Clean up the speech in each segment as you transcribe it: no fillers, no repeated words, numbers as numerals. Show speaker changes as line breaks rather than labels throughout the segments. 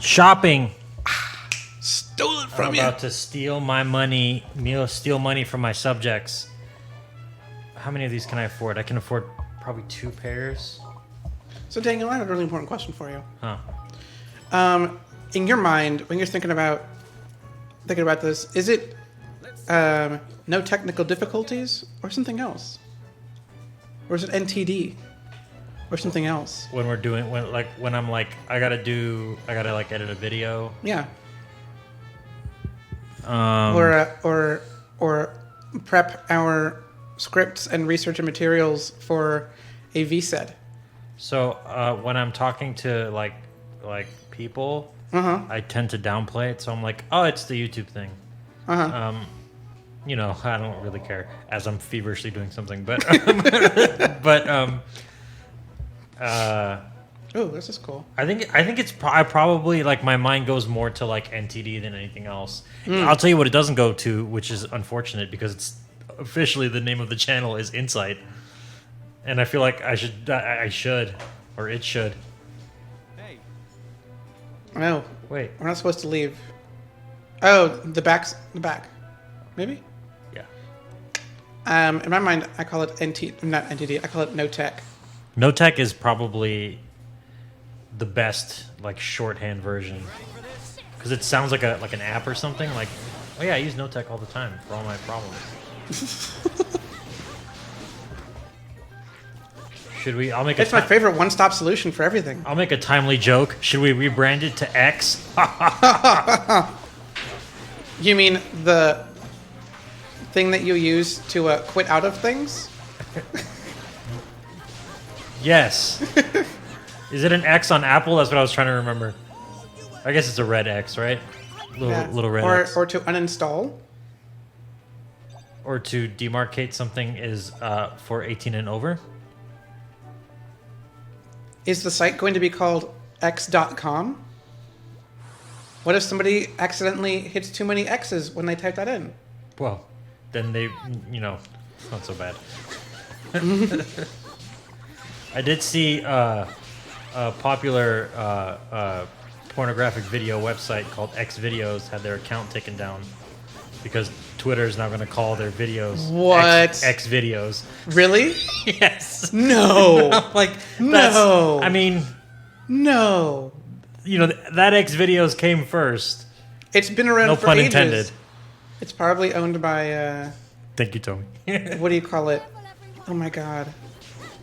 Shopping.
Stole it from
I'm
you.
about to steal my money. Steal money from my subjects. How many of these can I afford? I can afford probably 2 pairs.
So Daniel, I have a really important question for you.
Huh.
In your mind, when you're thinking about this, is it no technical difficulties or something else? Or is it NTD? Or something else?
When I'm like, I gotta like edit a video.
Yeah. Or prep our scripts and research and materials for a VSED.
So when I'm talking to like people, I tend to downplay it. So I'm like, oh, it's the YouTube thing. You know, I don't really care as I'm feverishly doing something, but
oh, this is cool.
I think it's probably like my mind goes more to like NTD than anything else. I'll tell you what it doesn't go to, which is unfortunate because it's officially the name of the channel is Insight, and I feel like I should or it should.
Hey.
Oh,
Wait.
we're not supposed to leave. Oh, the back. Maybe?
Yeah.
In my mind, I call it not NTD, I call it No Tech.
No Tech is probably the best like shorthand version because it sounds like an app or something. Like, oh yeah, I use No Tech all the time for all my problems. Should we?
It's my favorite one-stop solution for everything.
I'll make a timely joke. Should we rebrand it to X?
You mean the thing that you use to quit out of things?
Yes. Is it an X on Apple? That's what I was trying to remember. I guess it's a red X, right? Little red X.
Or to uninstall.
Or to demarcate something is for 18 and over.
Is the site going to be called x.com? What if somebody accidentally hits too many X's when they type that in?
Well, then they, it's not so bad. I did see a popular pornographic video website called X Videos had their account taken down because Twitter is now going to call their videos X Videos.
Really?
Yes.
No.
No. I mean,
no.
That X Videos came first.
It's been around
no
for
pun
ages.
intended.
It's probably owned by
Thank you, Tommy.
what do you call it? Oh my god.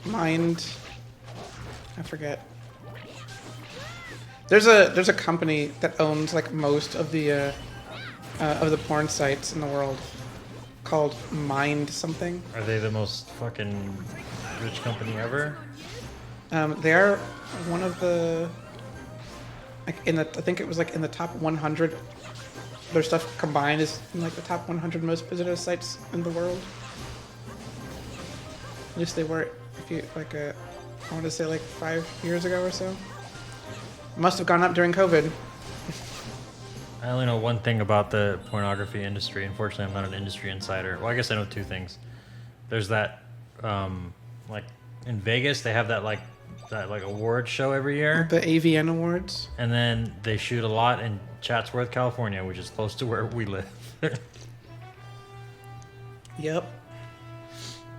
Mind. I forget. There's a company that owns like most of the porn sites in the world called Mind something.
Are they the most fucking rich company ever?
They are one of the I think it was like in the top 100. Their stuff combined is in like the top 100 most visited sites in the world. At least they were, I want to say like 5 years ago or so. Must have gone up during COVID.
I only know one thing about the pornography industry. Unfortunately, I'm not an industry insider. Well, I guess I know 2 things. There's that, like in Vegas, they have that award show every year.
The AVN Awards.
And then they shoot a lot in Chatsworth, California, which is close to where we live.
Yep.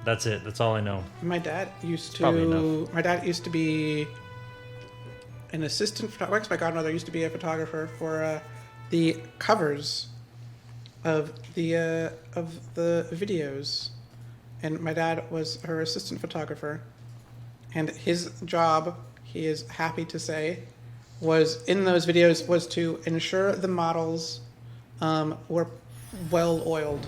That's it. That's all I know.
My dad used
Probably
to.
enough.
My dad used to be an assistant photographer. My godmother used to be a photographer for the covers of the videos, and my dad was her assistant photographer. And his job, he is happy to say, was in those videos was to ensure the models were well oiled.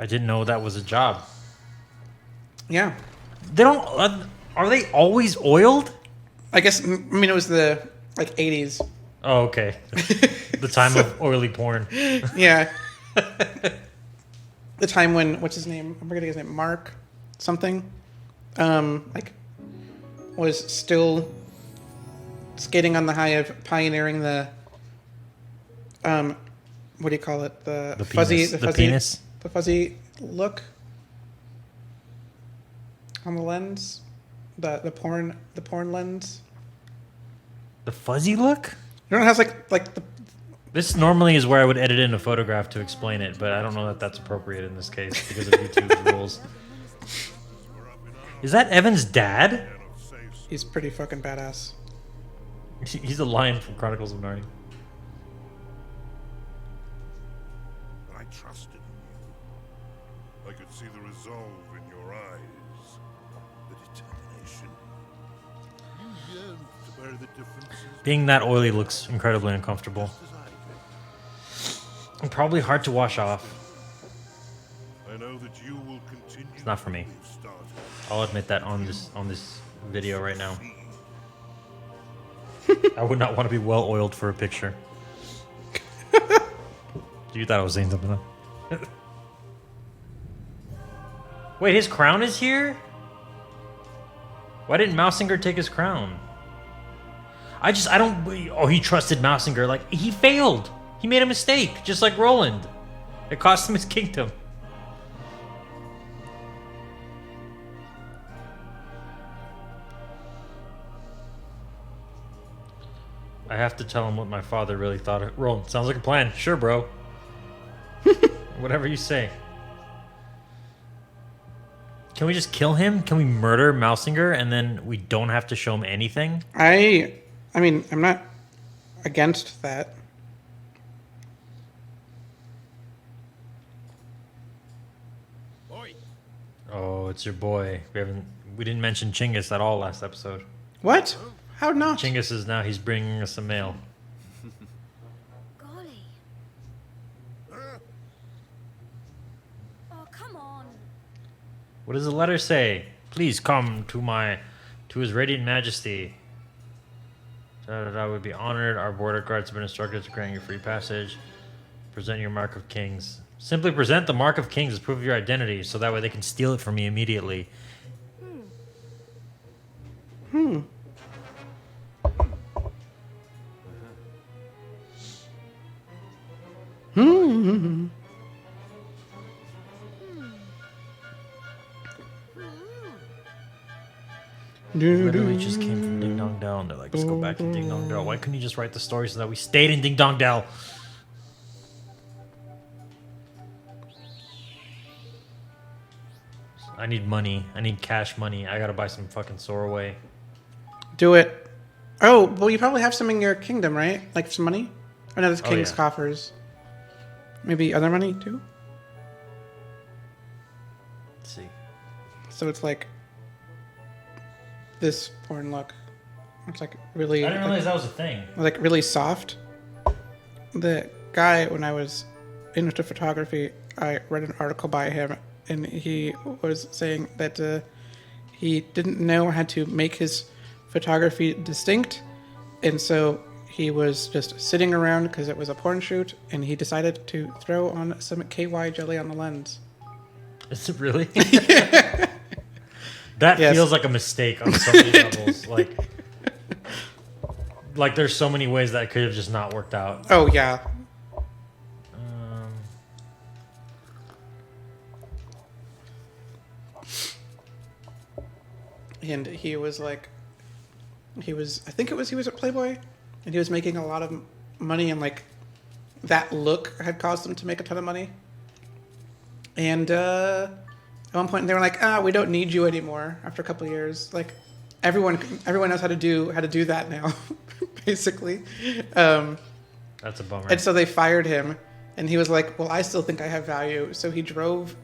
I didn't know that was a job.
Yeah.
They don't. Are they always oiled?
I guess. It was the 80s.
Oh, okay. The time of oily porn.
Yeah. The time when what's his name? I'm forgetting his name. Mark something. Was still skating on the high of pioneering the. What do you call it? The fuzzy.
Penis. The penis.
The fuzzy look on the lens, the porn lens.
The fuzzy look?
You know, it has like the.
This normally is where I would edit in a photograph to explain it, but I don't know that that's appropriate in this case because of YouTube's rules. Is that Evan's dad?
He's pretty fucking badass.
He's a lion from Chronicles of Narnia.
I trusted in you. I could see the resolve in your eyes, the determination. You yearned to bear the differences.
Being that oily looks incredibly uncomfortable.
Just as I did.
And probably hard to wash off.
I know that you will continue.
It's not for me.
what we've started.
I'll admit that on this video right now. I would not want to be well oiled for a picture. You thought I was saying something, huh? Wait, his crown is here? Why didn't Mousinger take his crown? I don't... Oh, he trusted Mousinger. Like, he failed. He made a mistake, just like Roland. It cost him his kingdom. I have to tell him what my father really thought of Roland. Sounds like a plan. Sure, bro. Whatever you say. Can we just kill him? Can we murder Mousinger and then we don't have to show him anything?
I mean, I'm not against that.
Oi!
Oh, it's your boy. We didn't mention Chinggis at all last episode.
What? How not?
Chinggis is now, he's bringing us some mail.
Golly. Oh, come on.
What does the letter say? Please come to His Radiant Majesty. I would be honored. Our border guards have been instructed to grant you free passage. Present your mark of kings. Simply present the mark of kings as proof of your identity, so that way they can steal it from me immediately. Literally just came from Ding Dong Dell, and they're like, let's go back to Ding Dong Dell. Why couldn't you just write the story so that we stayed in Ding Dong Dell? I need money. I need cash money. I gotta buy some fucking Soroway.
Do it. Oh, well, you probably have some in your kingdom, right? Like some money? Oh, no, that's
Oh,
king's
yeah.
coffers. Maybe other money, too?
Let's see.
So it's like this porn look. It's like really...
I didn't realize that was a thing.
like really soft. The guy, when I was into photography, I read an article by him, and he was saying that he didn't know how to make his photography distinct, and so he was just sitting around because it was a porn shoot, and he decided to throw on some KY jelly on the lens.
Is it really? That
Yes.
feels like a mistake on so many levels. Like there's so many ways that could have just not worked out.
Oh, yeah. And he was like, he was at Playboy, and he was making a lot of money, and like that look had caused him to make a ton of money. And at one point they were like, we don't need you anymore after a couple of years. Like everyone knows how to do that now, basically.
That's a bummer.
And so they fired him, and he was like, well, I still think I have value. So he drove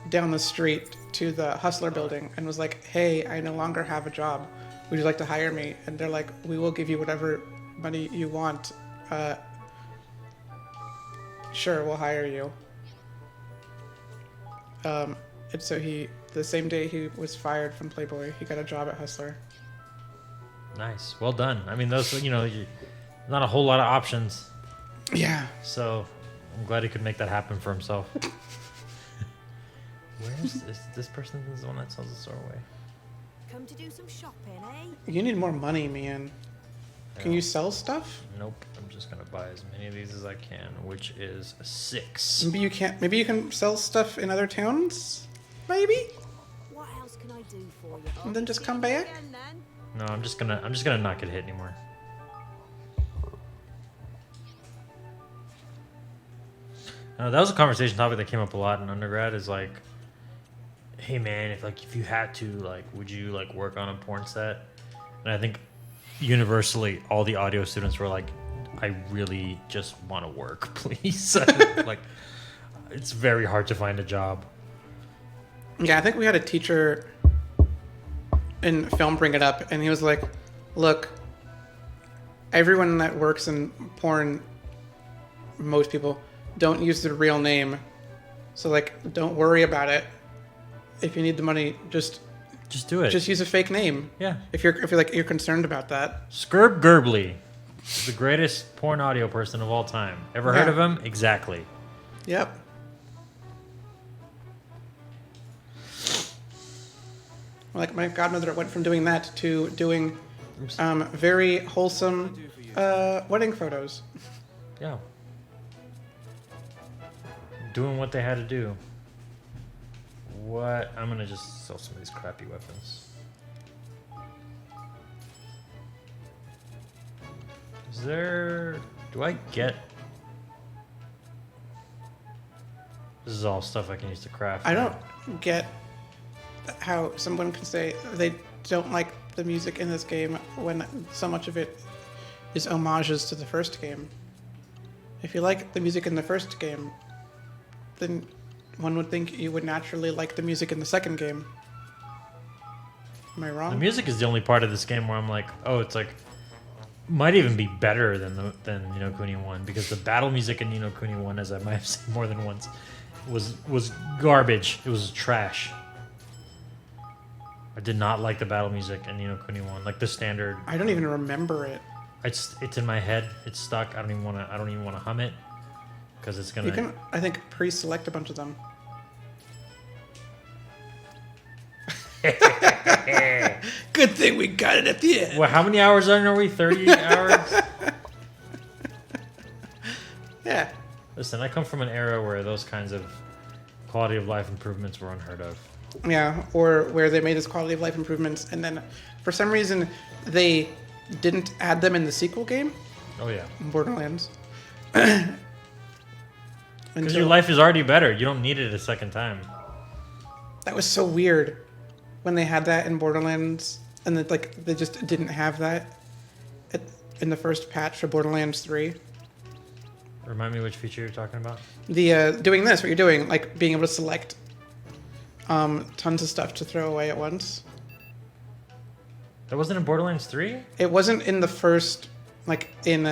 down the street to the Hustler building and was like, hey, I no longer have a job. Would you like to hire me? And they're like, we will give you whatever money you want. Sure, we'll hire you. And so the same day he was fired from Playboy, he got a job at Hustler.
Nice. Well done. I mean, those, not a whole lot of options.
Yeah.
So I'm glad he could make that happen for himself. Where is this person is the one that sells the store away?
Come to do some shopping, eh?
You need more money, man. Can
Yeah.
you sell stuff?
Nope. I'm just gonna buy as many of these as I can, which is 6.
Maybe you can sell stuff in other towns? Maybe?
What else can I do for you?
And then just come
See you
back?
again, then.
No, I'm just gonna not get hit anymore. That was a conversation topic that came up a lot in undergrad. Is like, hey man, if you had to, like, would you like work on a porn set? And I think universally all the audio students were like, I really just want to work, please. Like, it's very hard to find a job.
Yeah, I think we had a teacher in film bring it up, and he was like, look, everyone that works in porn, most people, don't use their real name. So, like, don't worry about it. If you need the money, just
do it.
Just use a fake name.
Yeah.
If you're concerned about that.
Skirb Gerbley, the greatest porn audio person of all time. Ever heard of him? Exactly.
Yep. Like my godmother went from doing that to doing very wholesome wedding photos.
Yeah. Doing what they had to do. What? I'm gonna just sell some of these crappy weapons. Is there... Do I get... This is all stuff I can use to craft.
I don't get how someone can say they don't like the music in this game when so much of it is homages to the first game. If you like the music in the first game, then one would think you would naturally like the music in the second game. Am I wrong?
The music is the only part of this game where I'm like, oh, it's like... Might even be better than Ni no Kuni 1, because the battle music in Ni no Kuni 1, as I might have said more than once, was garbage. It was trash. I did not like the battle music in Ni no Kuni 1, like the standard.
I don't even remember it.
It's in my head. It's stuck. I don't even want to hum it because it's gonna.
You can, I think, pre-select a bunch of them. Good thing we got it at the end.
Well, how many hours in are we? 30 hours?
Yeah.
Listen, I come from an era where those kinds of quality of life improvements were unheard of.
Yeah, or where they made this quality of life improvements, and then for some reason they didn't add them in the sequel game,
Oh yeah.
Borderlands.
Because your life is already better. You don't need it a second time.
That was so weird when they had that in Borderlands, and then like they just didn't have that in the first patch for Borderlands 3.
Remind me which feature you're talking about.
The doing this, what you're doing, like being able to select tons of stuff to throw away at once.
That wasn't in Borderlands 3?
It wasn't in the first, like in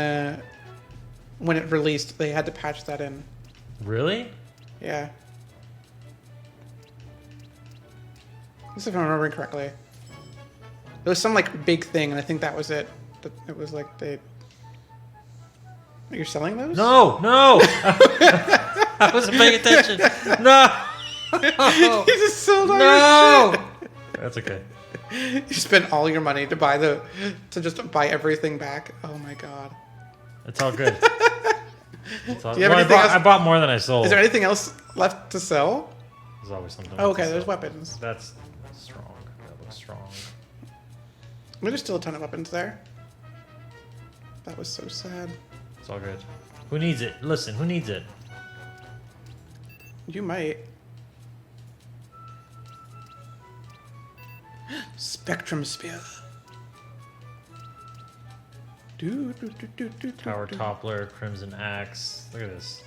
when it released. They had to patch that in.
Really?
Yeah. If I'm remembering correctly. There was some like big thing, and I think that was it. It was like they. You're selling those?
No, no. I wasn't paying attention. No.
You just sold all
No.
your shit.
That's okay.
You spent all your money to just buy everything back. Oh my god.
It's all good. It's all,
Do you have
well,
anything else?
I bought more than I sold.
Is there anything else left to sell?
There's always something.
Oh,
left
okay,
to
there's
sell.
weapons.
That's strong. That looks strong.
There's still a ton of weapons there. That was so sad.
It's all good. Who needs it? Listen, who needs it?
You might. Spectrum Spear.
Tower Toppler, Crimson Axe. Look at this.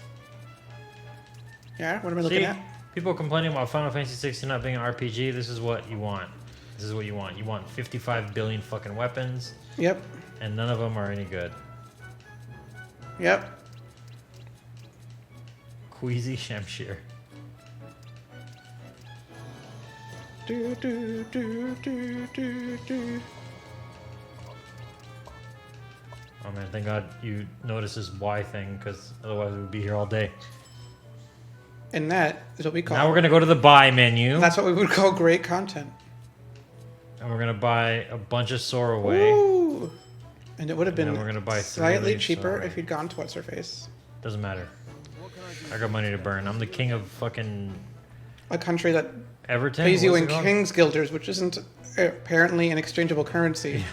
Yeah, what am I looking
See,
at?
people complaining about Final Fantasy 16 not being an RPG. This is what you want. This is what you want. You want 55 billion fucking weapons,
Yep.
and none of them are any good.
Yep.
Queasy Shamshir. Oh man, thank God you noticed this Y thing, because otherwise we would be here all day.
And that is what we call.
Now we're gonna go to the buy menu,
That's what we would call great content.
and we're gonna buy a bunch of Sorroway.
Ooh. And it would have
And
been
then we're gonna buy 3
slightly
leaves
cheaper
Sorroway.
if you'd gone to What's Her Face.
Doesn't matter. I got money to burn. I'm the king of fucking
A country that
Everton.
pays you
What's
in
it called?
King's Guilders, which isn't apparently an exchangeable currency.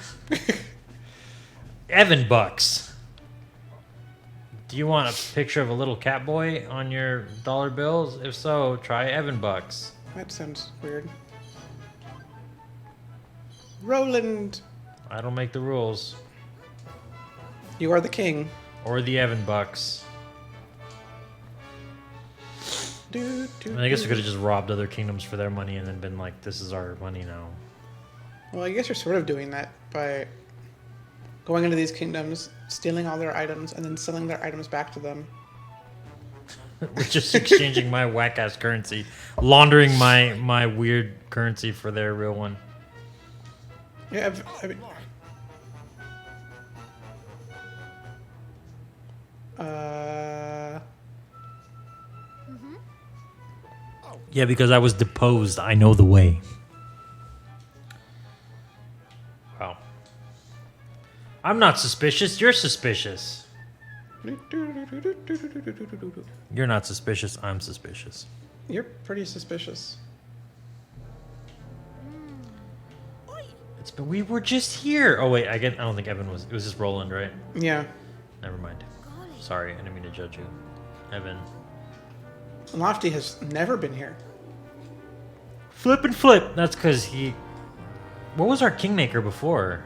Evan bucks. Do you want a picture of a little cat boy on your dollar bills? If so, try Evan bucks.
That sounds weird. Roland,
I don't make the rules.
you are the king.
Or the Evan bucks. I guess we could have just robbed other kingdoms for their money and then been like, this is our money now.
Well, I guess you're sort of doing that by going into these kingdoms, stealing all their items, and then selling their items back to them.
We're just exchanging my whack-ass currency. Laundering my weird currency for their real one.
Yeah,
Yeah, because I was deposed. I know the way. Wow. I'm not suspicious. You're suspicious. You're not suspicious. I'm suspicious.
You're pretty suspicious.
It's been, we were just here. Oh wait, I don't think Evan was. It was just Roland, right?
Yeah.
Never mind. Sorry, I didn't mean to judge you, Evan.
Lofty has never been here.
Flip and flip. That's because he. What was our kingmaker before?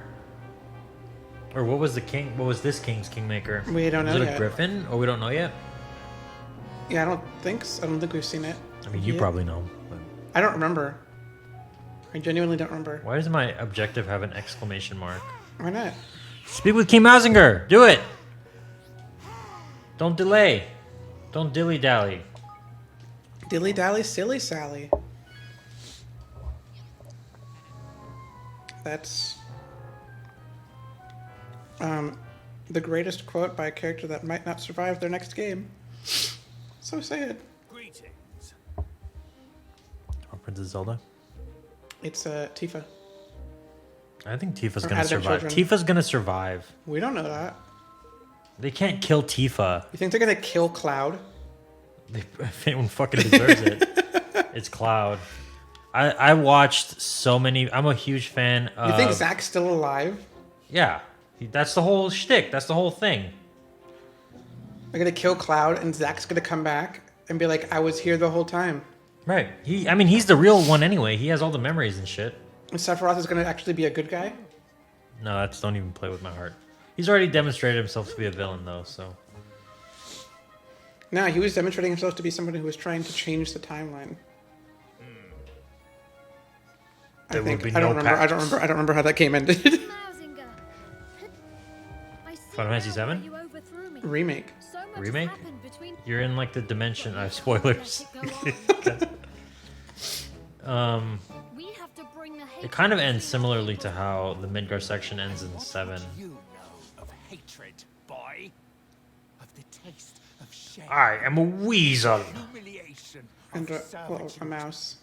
Or what was the king? What was this king's kingmaker?
We don't know
Was it
yet.
a griffin? Oh, we don't know yet.
Yeah, I don't think so. I don't think we've seen it.
I mean, you
Yeah.
probably know. But
I don't remember. I genuinely don't remember.
why does my objective have an exclamation mark?
Why not?
Speak with King Mausinger. Do it. Don't delay. Don't dilly dally.
Dilly dally, silly Sally. That's the greatest quote by a character that might not survive their next game. So sad.
Greetings.
Oh, Princess Zelda.
It's Tifa.
I think Tifa's
Or
gonna
had their
survive.
children.
Tifa's gonna survive.
We don't know that.
They can't kill Tifa.
You think they're gonna kill Cloud?
If anyone fucking deserves it, it's Cloud. I watched so many. I'm a huge fan of.
You think Zack's still alive?
Yeah, that's the whole shtick. That's the whole thing.
They're gonna kill Cloud, and Zack's gonna come back and be like, "I was here the whole time."
Right. I mean, he's the real one anyway. He has all the memories and shit.
And Sephiroth is gonna actually be a good guy.
No, that's don't even play with my heart. He's already demonstrated himself to be a villain, though. So
No, he was demonstrating himself to be somebody who was trying to change the timeline.
There
I
would
think
be
I don't
no
remember. I don't
pacts.
remember. I don't remember how that game ended.
Mausinger. I see
Final Fantasy
how
VII?
you overthrew me.
Remake.
So much has
Remake?
happened between-
you're in like the dimension. Spoilers.
Let it go on. We have to bring the
It kind of ends similarly to how the Midgar section ends in 7.
You know of hatred, boy. Of the taste of shame,
I am a weasel.
humiliation,
And
of
a
servitude.
mouse.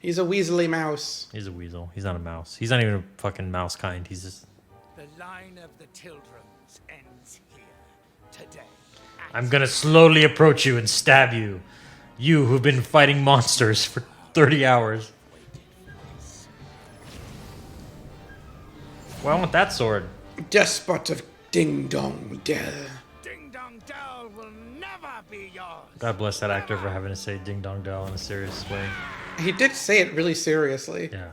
He's a weaselly mouse.
He's a weasel. He's not a mouse. He's not even a fucking mouse kind. He's just.
The line of the Tildrums ends here today.
I'm gonna slowly approach you and stab you. You who've been fighting monsters for 30 hours. Well, I want that sword.
Despot of Ding Dong Dell.
Ding Dong Dell will never be yours.
God bless that actor for having to say ding dong dell in a serious way.
He did say it really seriously,
Yeah.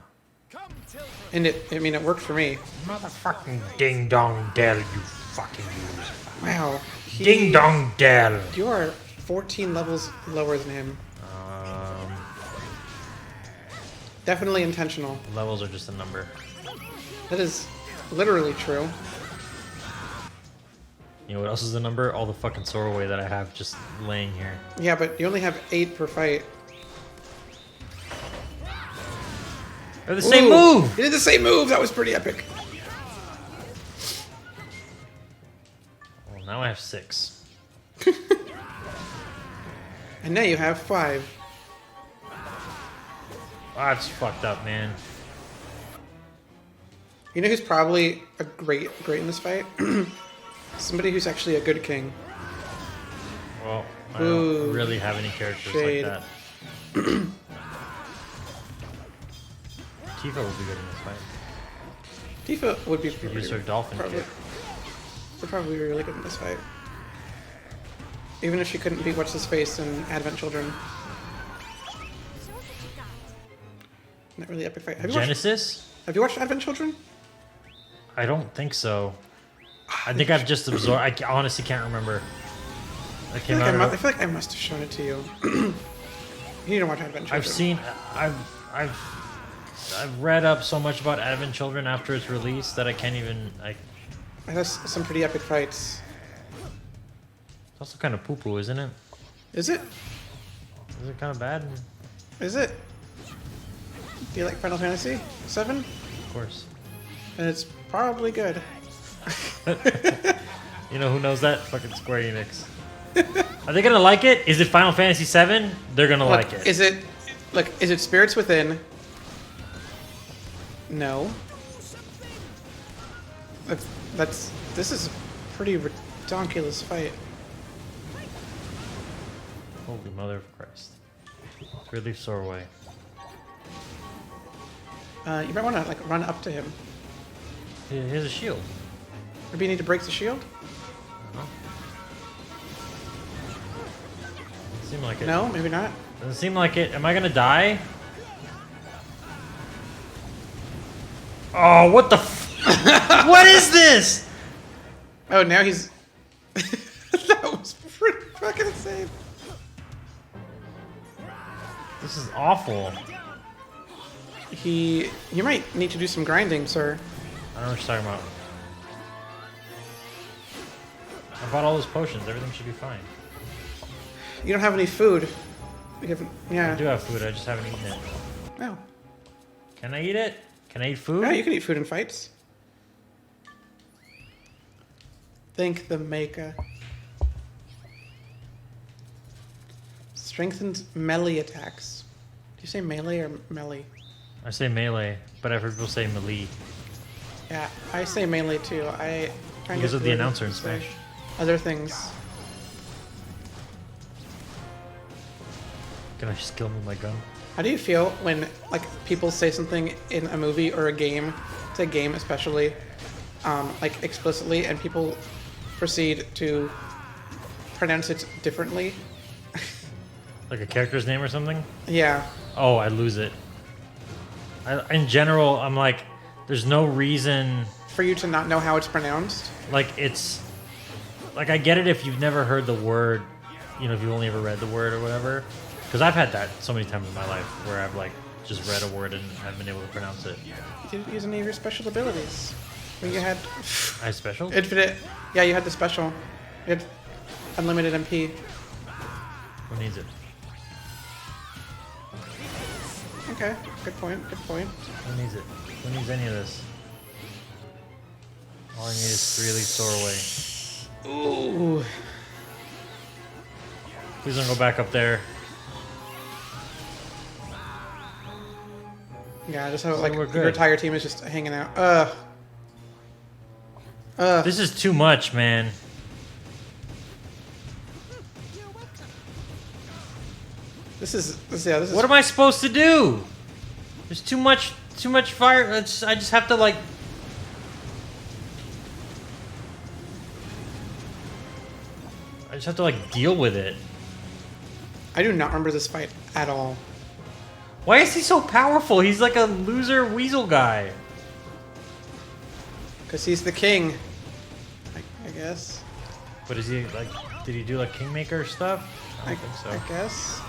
Come, Tildrum.
and it worked for me.
Motherfucking ding dong dell, you fucking loser.
Wow.
Ding dong dell.
You are 14 levels lower than him. Definitely intentional.
Levels are just a number.
That is literally true.
You know what else is a number? All the fucking Sorrowway that I have just laying here.
Yeah, but you only have 8 per fight.
They're the same
Ooh,
move!
He did the same move. That was pretty epic.
Well, now I have 6.
And now you have 5.
That's fucked up, man.
You know who's probably a great in this fight? Somebody who's actually a good king.
Well, I
Ooh,
don't really have any characters
shade.
like that. Tifa would be good in this fight.
Tifa would be
Use her dolphin kick.
would probably be really good in this fight. Even if she couldn't beat what's his face in Advent Children. Not really epic fight.
Genesis?
Have you watched Advent Children?
I don't think so. I think I've just absorbed. I honestly can't remember. I feel
like I must have shown it to you. You need to watch Advent Children.
I've read up so much about Advent Children after its release that I can't even. It
has some pretty epic fights.
It's also kind of poo-poo, isn't it?
Is it?
Is it kind of bad?
Is it? Do you like Final Fantasy VII?
Of course.
And it's probably good.
You know who knows that? Fucking Square Enix. Are they gonna like it? Is it Final Fantasy VII? They're gonna like it.
Is it Spirits Within? No. This is a pretty ridiculous fight.
Holy mother of Christ. Really sore away.
You might want to like run up to him.
Here's a shield.
Maybe you need to break the shield?
I don't know. Doesn't seem like it.
No, maybe not.
Doesn't seem like it. Am I gonna die? Oh, what the f- What is this?
Oh, now he's... That was pretty fucking insane.
This is awful.
You might need to do some grinding, sir.
I don't know what you're talking about. I bought all those potions. Everything should be fine.
You don't have any food. Yeah.
I do have food. I just haven't eaten it.
No.
Can I eat it? Can I eat food?
Yeah, you can eat food in fights. Thank the maker. Strengthens melee attacks. Do you say melee or melee?
I say melee, but I've heard people say melee.
Yeah, I say melee too.
Because of the announcer in Spanish.
Other things.
Can I just kill him with my gun?
How do you feel when like people say something in a movie or a game, it's a game especially, like explicitly, and people proceed to pronounce it differently?
Like a character's name or something?
Yeah.
Oh, I lose it. In general, I'm like, there's no reason
for you to not know how it's pronounced.
Like it's, like I get it if you've never heard the word, you know, if you've only ever read the word or whatever. Because I've had that so many times in my life where I've like just read a word and haven't been able to pronounce it.
You didn't use any of your special abilities. When you had...
I had special?
Infinite. Yeah, you had the special. You had unlimited MP.
Who needs it?
Okay, good point, good point.
Who needs it? Who needs any of this? All I need is 3 Elite Store away.
Ooh.
Please don't go back up there.
Yeah, just how like your entire team is just hanging out.
This is too much, man.
This is.
What am I supposed to do? There's too much fire. I just have to like. I just have to like deal with it.
I do not remember this fight at all.
Why is he so powerful? He's like a loser weasel guy.
Because he's the king. I guess.
But is he like? Did he do like Kingmaker stuff? I don't think so.
I guess.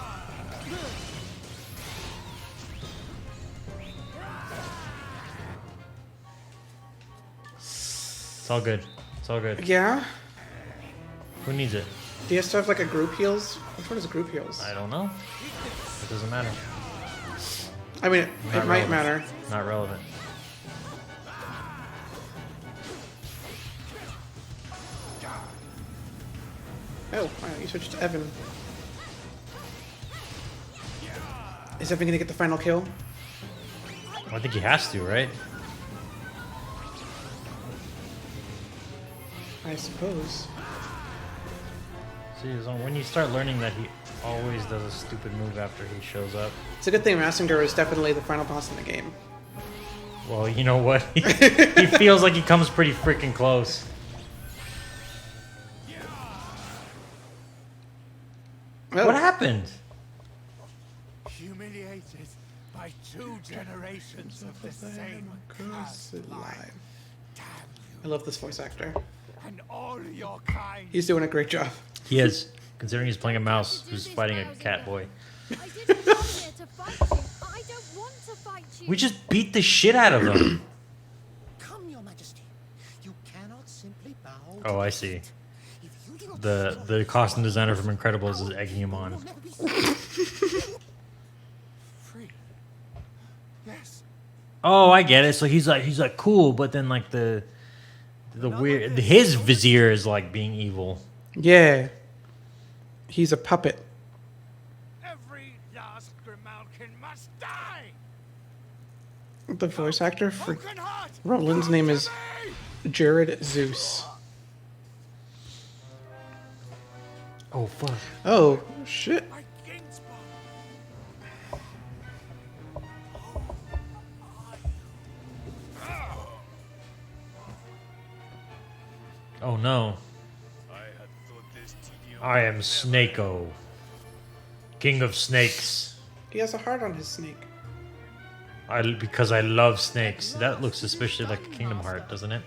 It's all good. It's all good.
Yeah.
Who needs it?
Do you have to have like a group heals? Which one is group heals?
I don't know. It doesn't matter.
I mean, it might matter.
Not relevant.
Oh, wow, you switched to Evan. Is Evan gonna get the final kill?
Well, I think he has to, right?
I suppose.
See, when you start learning that he always does a stupid move after he shows up.
It's a good thing Massinger is definitely the final boss in the game.
Well, you know what? He feels like he comes pretty freaking close.
Oh.
What happened?
Humiliated by 2 generations of the same cursed line. Damn
I love this voice actor.
you and all your kind.
He's doing a great job.
He is, considering he's playing a mouse who's fighting a cat boy.
I didn't come here to fight you. I don't want to fight you.
We just beat the shit out of him.
Come, Your Majesty. You cannot simply bow.
Oh, I see. The costume designer from Incredibles is egging him on.
Free. Yes.
Oh, I get it. So he's like cool, but then like the weird his vizier is like being evil.
Yeah. He's a puppet.
Every last Grimalkin must die.
The voice actor for
Oakenheart,
Roland's
come
name
to
is
me!
Jared Zeus.
Oh fuck.
Oh, shit.
My kinsman.
Oh no.
I had thought this tedium
I am Snako, king of snakes.
He has a heart on his snake.
Because I love snakes. That looks suspiciously like a Kingdom Heart, doesn't it?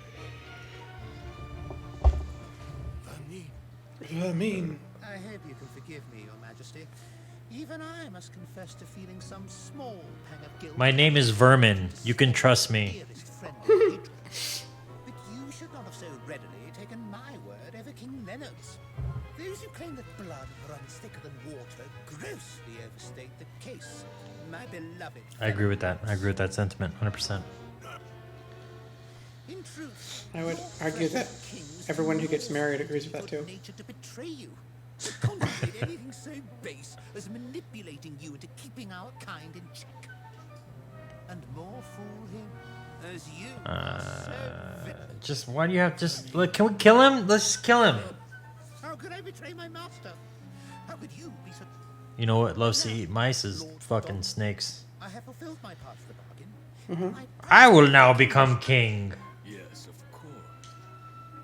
I mean,
I hope you can forgive me, Your Majesty. Even I must confess to feeling some small pang of guilt.
My name is Vermin. You can trust me.
Dearest friend of hatred. But you should not have so readily taken my word over King Leonard's. Those who claim that blood runs thicker than water grossly overstate the case. My beloved.
I agree with that. I agree with that sentiment, 100%.
In truth,
I would
your
argue that
present kings
everyone who gets
have
married agrees with that
good
too.
nature to betray you. To contemplate anything so base as manipulating you into keeping our kind in check. And more fool him, as you are so villainous.
Just why do you have look? Can we kill him? Let's just kill him.
How could I betray my master? How could you be so...
You know what loves to eat mice is fucking snakes.
I have fulfilled my part of the bargain.
I will now become king.
Yes, of course.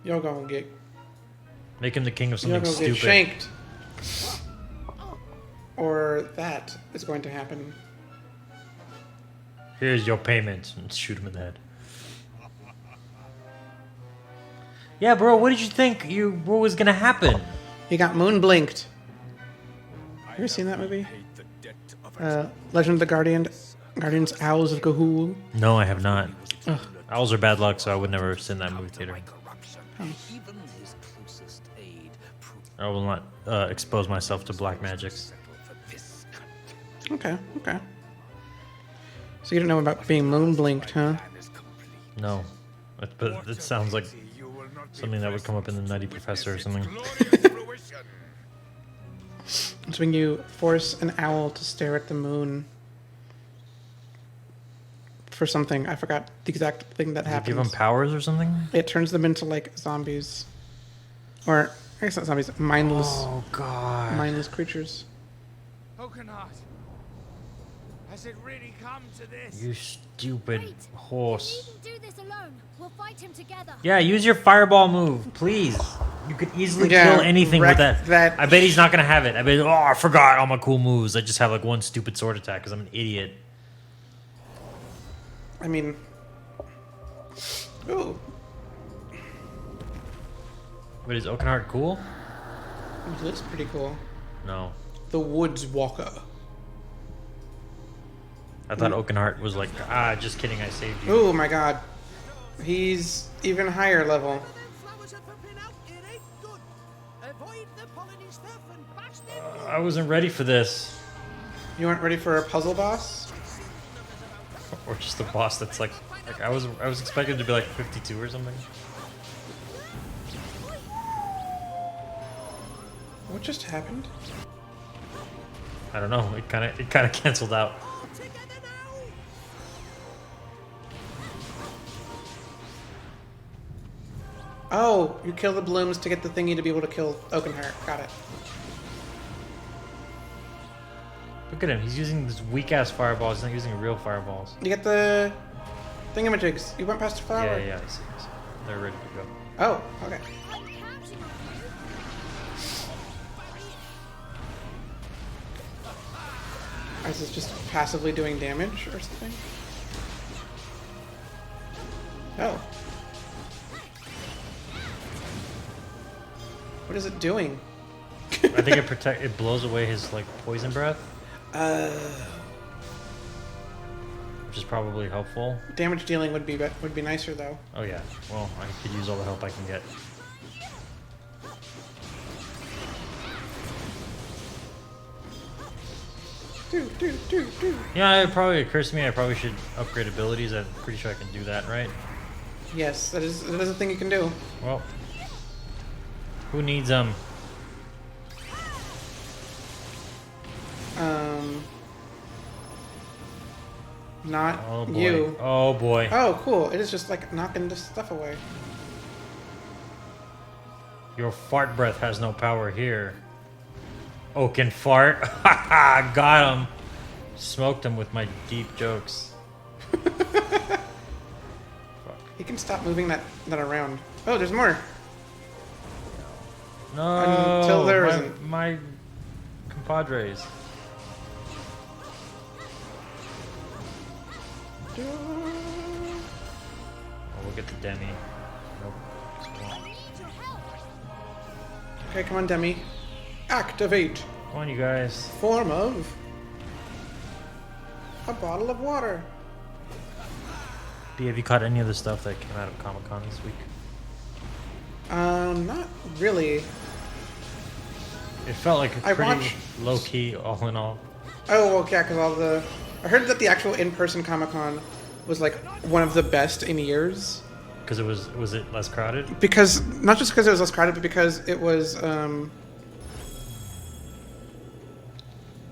You're gonna get,
Make him the king of
you're
something
gonna get
stupid.
shanked. Or that is going to happen.
Here's your payment. And shoot him in the head. Yeah, bro. What did you think? What was gonna happen?
He got moon blinked. You ever seen that movie?
Paid the debt of
Legend of the Guardians Owls of Ga'Hoole.
No, I have not. Owls are bad luck, so I would never sit in that movie theater.
Even his closest aid proved
I will not expose myself to black magics.
for this country.
Okay. So you don't know about being moon blinked, huh?
plan is complete.
No, but it sounds like
You will not be
something that would come up in the Nutty Professor or something.
glorious fruition.
It's when you force an owl to stare at the moon for something. I forgot the exact thing that
Does it
happens.
give them powers or something?
It turns them into like zombies, or I guess not zombies, mindless,
Oh god.
mindless creatures.
Oakenheart, has it really come to this?
You stupid
Wait.
horse.
You needn't do this alone. We'll fight him together.
Yeah, use your fireball move, please. You could easily
Yeah,
kill anything with
wreck
that.
that-
I bet he's not gonna have it. I bet. Oh, I forgot all my cool moves. I just have like one stupid sword attack because I'm an idiot.
I mean, ooh,
Wait, is Oakenheart cool?
it looks pretty cool.
No,
The Woods Walker.
I thought Oakenheart was like, just kidding. I saved you.
Oh my god, he's even higher level.
Flowers are popping out, it ain't good. Avoid the polleny stuff and bash them.
I wasn't ready for this.
You weren't ready for a puzzle boss?
Or just a boss that's like I was expecting it to be like 52 or something.
What just happened?
I don't know. It kind of canceled out.
Together now.
Oh, you kill the blooms to get the thingy to be able to kill Oakenheart. Got it.
Look at him. He's using this weak ass fireballs. He's not using real fireballs.
You get the Thingamajigs. You went past the flower.
Yeah, I see. They're ready to go.
Oh, okay.
I'm counting on you.
Is this just passively doing damage or something? Oh. What is it doing?
I think it blows away his like poison breath, which is probably helpful.
Damage dealing would be nicer though.
Oh yeah. Well, I could use all the help I can get.
Do.
Yeah, it probably occurs to me I probably should upgrade abilities. I'm pretty sure I can do that, right?
Yes, that is a thing you can do.
Well, who needs them?
Not
Oh boy.
you.
Oh boy.
Oh, cool. It is just like knocking this stuff away.
Your fart breath has no power here. Oh, can fart? Haha, got him. Smoked him with my deep jokes.
He can stop moving that around. Oh, there's more.
No.
Until there isn't.
My compadres. Oh, we'll get the Demi. Nope. Just come on.
Need your help.
Okay, come on, Demi. Activate.
Come on, you guys.
Form of a bottle of water.
B, have you caught any of the stuff that came out of Comic-Con this week?
Not really.
It felt like a
I
pretty
watched-
low-key, all in all.
Oh, well, yeah, because I heard that the actual in-person Comic-Con was like one of the best in years.
Because was it less crowded?
Because not just because it was less crowded, but because it was. Ooh,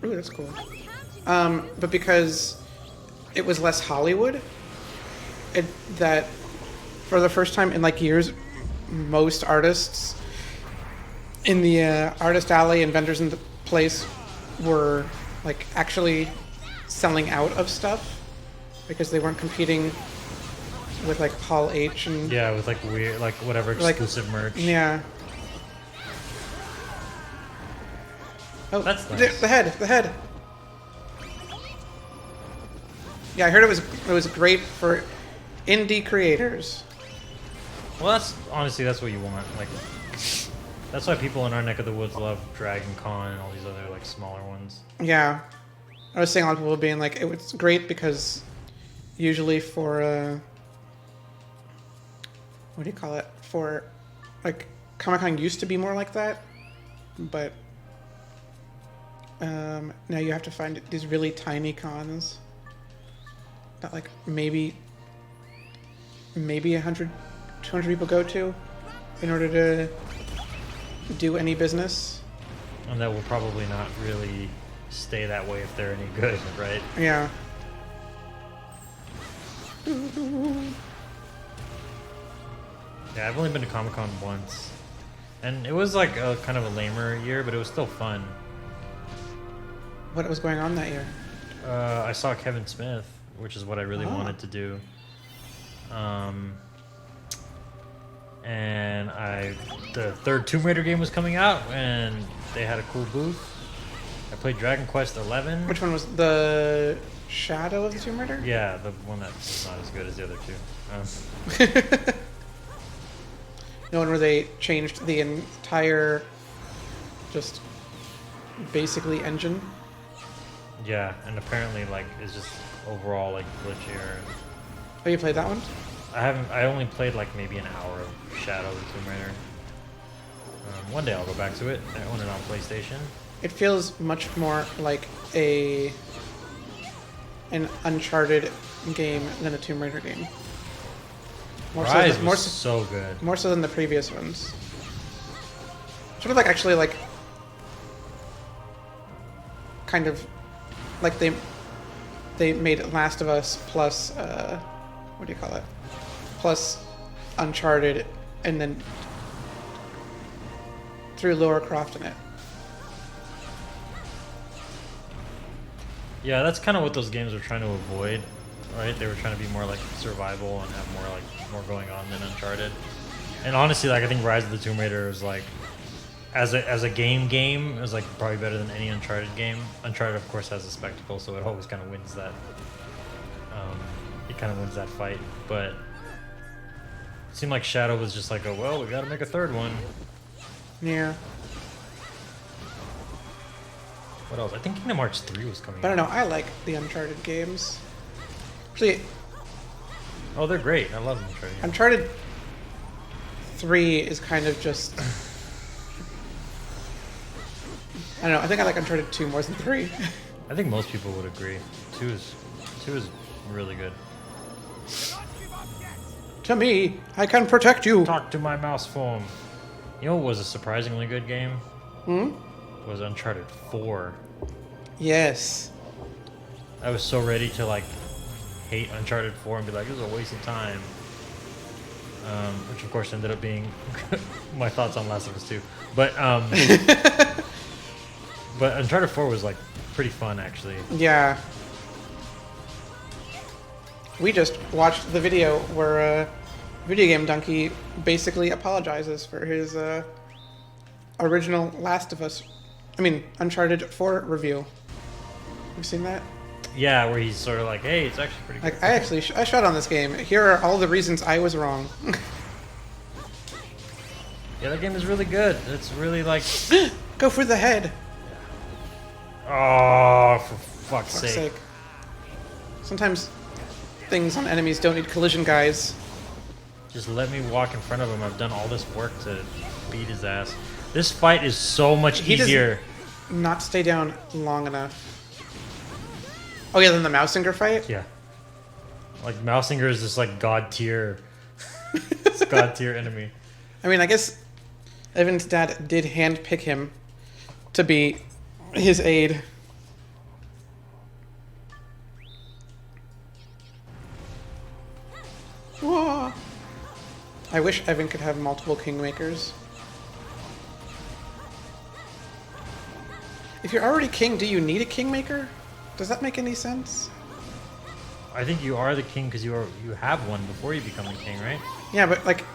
that's cool. But because it was less Hollywood. That for the first time in like years, most artists in the artist alley and vendors in the place were like actually selling out of stuff because they weren't competing with like Hall H and
Yeah, with like weird, like whatever
Like-
exclusive merch.
yeah. Oh,
That's
the
nice.
the head. Yeah, I heard it was great for indie creators.
Well, that's what you want. Like, that's why people in our neck of the woods love Dragon Con and all these other like smaller ones.
Yeah, I was seeing a lot of people being like, it was great because usually for what do you call it? For like Comic-Con used to be more like that, but now you have to find these really tiny cons that like maybe 100, 200 people go to in order to do any business.
And that will probably not really stay that way if they're any good, right?
Yeah.
Yeah, I've only been to Comic-Con once. And it was like a kind of a lamer year, but it was still fun.
What was going on that year?
I saw Kevin Smith, which is what I really wanted to do. And the third Tomb Raider game was coming out, and they had a cool booth. I played Dragon Quest XI.
Which one was the Shadow of the Tomb Raider?
Yeah, the one that's not as good as the other two.
No one where they changed the entire, just basically engine.
Yeah, and apparently like it's just overall like glitchier.
Oh, you played that one?
I only played like maybe an hour of Shadow of the Tomb Raider. One day I'll go back to it. I own it on PlayStation.
It feels much more like an Uncharted game than a Tomb Raider game.
Rise
more
was so good.
more so than the previous ones. Sort of like actually like kind of like they made Last of Us plus what do you call it? Plus Uncharted, and then threw Lara Croft in it.
Yeah, that's kind of what those games are trying to avoid. right? They were trying to be more like survival and have more going on than Uncharted. And honestly, like I think Rise of the Tomb Raider is like as a game it was like probably better than any Uncharted game. Uncharted of course has a spectacle, so it always kind of wins that. It kind of wins that fight, but it seemed like Shadow was just like, well, we got to make a third one.
Yeah.
What else? I think Kingdom Hearts 3 was coming.
But I
out.
don't know. I like the Uncharted games. Actually,
Oh, they're great. I love Uncharted.
Uncharted 3 is kind of just. I don't know. I think I like Uncharted 2 more than 3.
I think most people would agree. Two is really good.
To me, I can protect you.
Talk to my mouse form. You know what was a surprisingly good game? Was Uncharted 4.
Yes.
I was so ready to like hate Uncharted 4 and be like, this is a waste of time. Which of course ended up being my thoughts on Last of Us 2. But but Uncharted 4 was like pretty fun actually.
Yeah. We just watched the video where Video Game Donkey basically apologizes for his original Last of Us, Uncharted 4 review. You've seen that?
Yeah, where he's sort of like, hey, it's actually pretty good.
Like, I shot on this game. Here are all the reasons I was wrong.
Yeah, that game is really good. It's really like,
Go for the head.
oh, for fuck's
Fuck's
sake.
sake. Sometimes things on enemies don't need collision, guys.
Just let me walk in front of him. I've done all this work to beat his ass. This fight is so much
He does
easier.
not stay down long enough. Oh yeah, then the Mousinger fight?
Yeah. Like, Mousinger is just like god tier. God tier enemy.
I guess Evan's dad did handpick him to be his aide. Whoa. I wish Evan could have multiple kingmakers. If you're already king, do you need a kingmaker? Does that make any sense?
I think you are the king because you have one before you become the king, right?
Yeah, but like,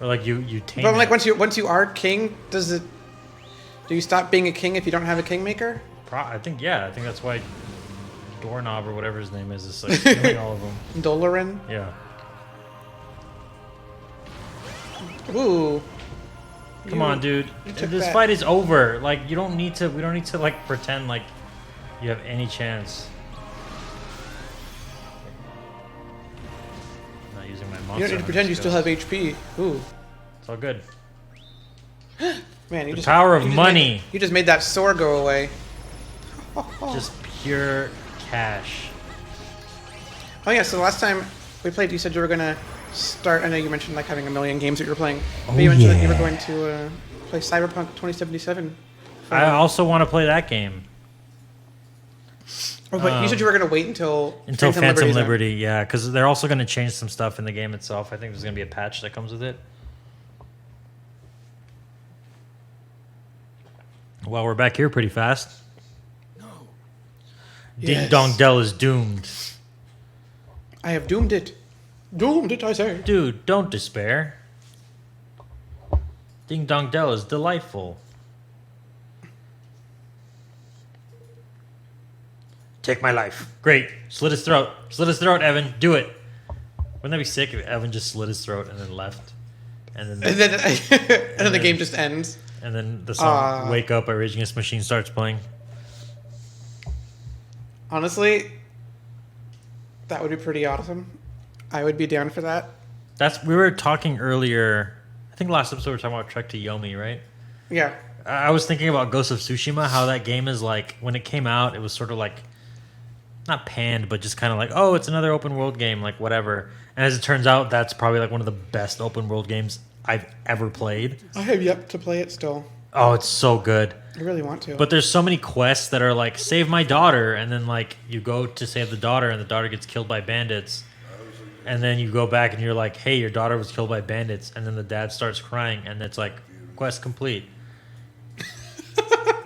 Or like you tame
but like
it.
once you are king, do you stop being a king if you don't have a kingmaker?
I think that's why Doorknob or whatever his name is like killing all of them.
Doloran.
Yeah.
Ooh.
Come on, dude.
took
This
that.
fight is over. Like, we don't need to like pretend like you have any chance. I'm not using my monster.
You don't need to pretend you still have HP. Ooh.
It's all good.
Man, you
The power of money.
You just made that sore go away.
Just pure cash.
Oh yeah, so the last time we played, you said you were gonna start. I know you mentioned like having a million games that you were playing, but you mentioned that you were going to play Cyberpunk 2077.
I also want to play that game.
Oh, but you said you were gonna wait until
Phantom
Liberty's out.
Liberty, yeah, because they're also going to change some stuff in the game itself. I think there's going to be a patch that comes with it. Well, we're back here pretty fast. Ding
Yes.
Dong Dell is doomed.
I have doomed it. Doomed it, I say.
Dude, don't despair. Ding Dong Dell is delightful. Take my life. Great. Slit his throat. Slit his throat, Evan. Do it. Wouldn't that be sick if Evan just slit his throat and then left? And then
And then the game just ends.
and then the song Wake Up by Rage Against the Machine starts playing.
Honestly, that would be pretty awesome. I would be down for that.
We were talking earlier, I think last episode we were talking about Trek to Yomi, right?
Yeah.
I was thinking about Ghost of Tsushima, how that game is like, when it came out, it was sort of like, not panned, but just kind of like, oh, it's another open world game, like whatever. And as it turns out, that's probably like one of the best open world games I've ever played.
I have yet to play it still.
Oh, it's so good.
I really want to.
But there's so many quests that are like, save my daughter, and then like you go to save the daughter, and the daughter gets killed by bandits. And then you go back and you're like, hey, your daughter was killed by bandits, and then the dad starts crying, and it's like, quest complete.